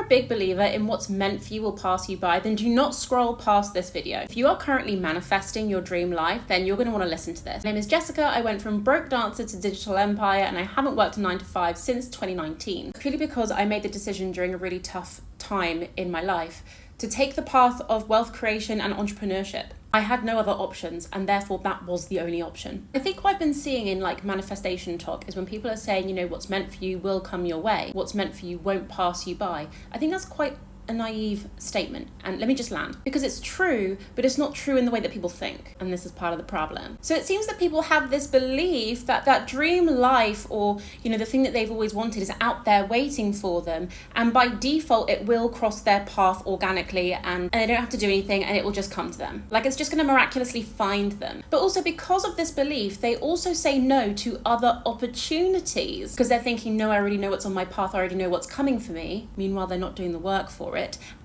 a big believer in what's meant for you will pass you by, then do not scroll past this video. If you are currently manifesting your dream life, then you're going to want to listen to this. My name is Jessica. I went from broke dancer to digital empire, and I haven't worked a 9 to 5 since 2019, purely because I made the decision during a really tough time in my life to take the path of wealth creation and entrepreneurship. I had no other options, and therefore that was the only option. I think what I've been seeing in like manifestation talk is when people are saying, you know, what's meant for you will come your way, what's meant for you won't pass you by. I think that's quite a naive statement, and let me just land, because it's true, but it's not true in the way that people think, and this is part of the problem. So it seems that people have this belief that that dream life, or you know, the thing that they've always wanted is out there waiting for them, and by default it will cross their path organically, and they don't have to do anything, and it will just come to them. Like it's just going to miraculously find them. But also because of this belief, they also say no to other opportunities, because they're thinking, no, I already know what's on my path, I already know what's coming for me. Meanwhile, they're not doing the work for it.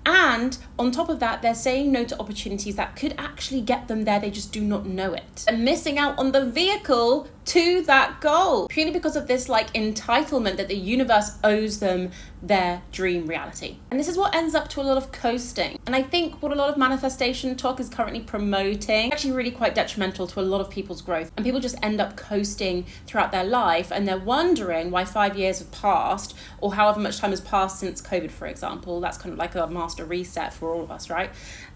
And on top of that, they're saying no to opportunities that could actually get them there, they just do not know it. And missing out on the vehicle to that goal, purely because of this like entitlement that the universe owes them their dream reality. And this is what ends up to a lot of coasting. And I think what a lot of manifestation talk is currently promoting is actually really quite detrimental to a lot of people's growth. And people just end up coasting throughout their life, and they're wondering why 5 years have passed, or however much time has passed since COVID, for example. That's kind of like a master reset for all of us, right?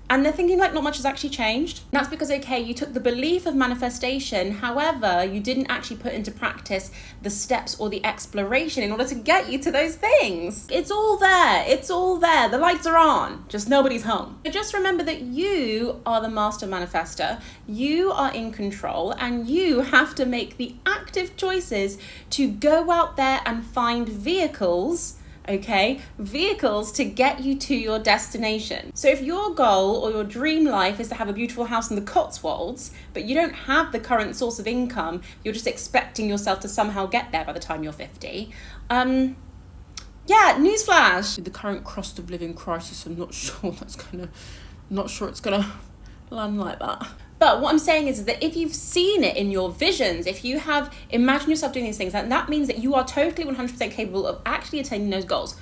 And they're thinking like not much has actually changed. And that's because, okay, you took the belief of manifestation, however, you didn't actually put into practice the steps or the exploration in order to get you to those things. It's all there. It's all there. The lights are on, just nobody's home. But just remember that you are the master manifester. You are in control, and you have to make the active choices to go out there and find vehicles to get you to your destination. So if your goal or your dream life is to have a beautiful house in the Cotswolds, but you don't have the current source of income, you're just expecting yourself to somehow get there by the time you're 50, yeah, newsflash. With the current cost of living crisis, I'm not sure it's gonna land like that. But what I'm saying is that if you've seen it in your visions, if you have imagined yourself doing these things, then that means that you are totally 100% capable of actually attaining those goals.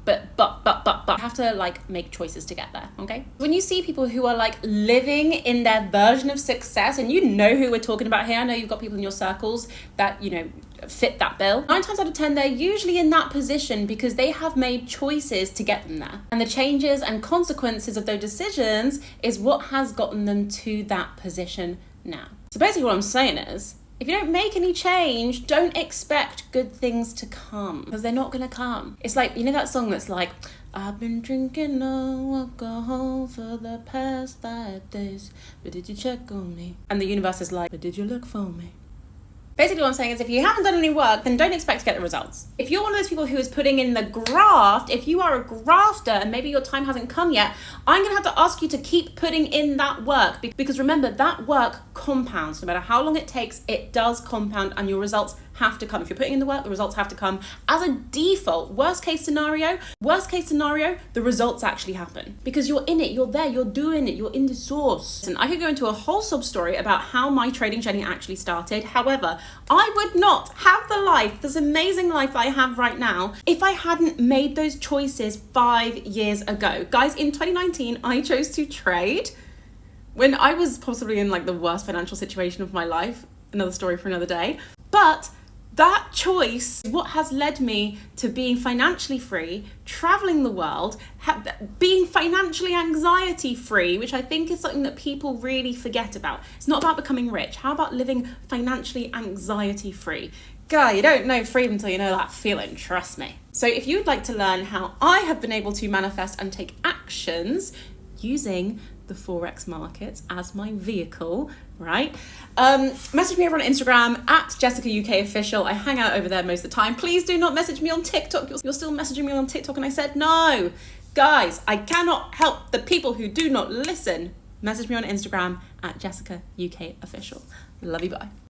But you have to like make choices to get there, okay? When you see people who are like living in their version of success, and you know who we're talking about here, I know you've got people in your circles that, you know, fit that bill. 9 times out of 10, they're usually in that position because they have made choices to get them there. And the changes and consequences of those decisions is what has gotten them to that position now. So basically what I'm saying is, if you don't make any change, don't expect good things to come, because they're not gonna come. It's like, you know that song that's like, I've been drinking no alcohol for the past 5 days, but did you check on me? And the universe is like, but did you look for me? Basically what I'm saying is, if you haven't done any work, then don't expect to get the results. If you're one of those people who is putting in the graft, if you are a grafter and maybe your time hasn't come yet, I'm gonna have to ask you to keep putting in that work, because remember, that work compounds. No matter how long it takes, it does compound, and your results have to come. If you're putting in the work, the results have to come. As a default, worst case scenario, the results actually happen, because you're in it, you're there, you're doing it, you're in the source. And I could go into a whole sub story about how my trading journey actually started. However, I would not have the life, this amazing life that I have right now, if I hadn't made those choices 5 years ago. Guys, in 2019, I chose to trade when I was possibly in like the worst financial situation of my life. Another story for another day. But that choice is what has led me to being financially free, traveling the world, being financially anxiety free, which I think is something that people really forget about. It's not about becoming rich. How about living financially anxiety free? Guy, you don't know freedom until you know that feeling, trust me. So if you'd like to learn how I have been able to manifest and take actions using the Forex markets as my vehicle, right? Message me over on Instagram at Jessica UK Official. I hang out over there most of the time. Please do not message me on TikTok. You're still messaging me on TikTok, and I said no. Guys, I cannot help the people who do not listen. Message me on Instagram at Jessica UK Official. Love you, bye.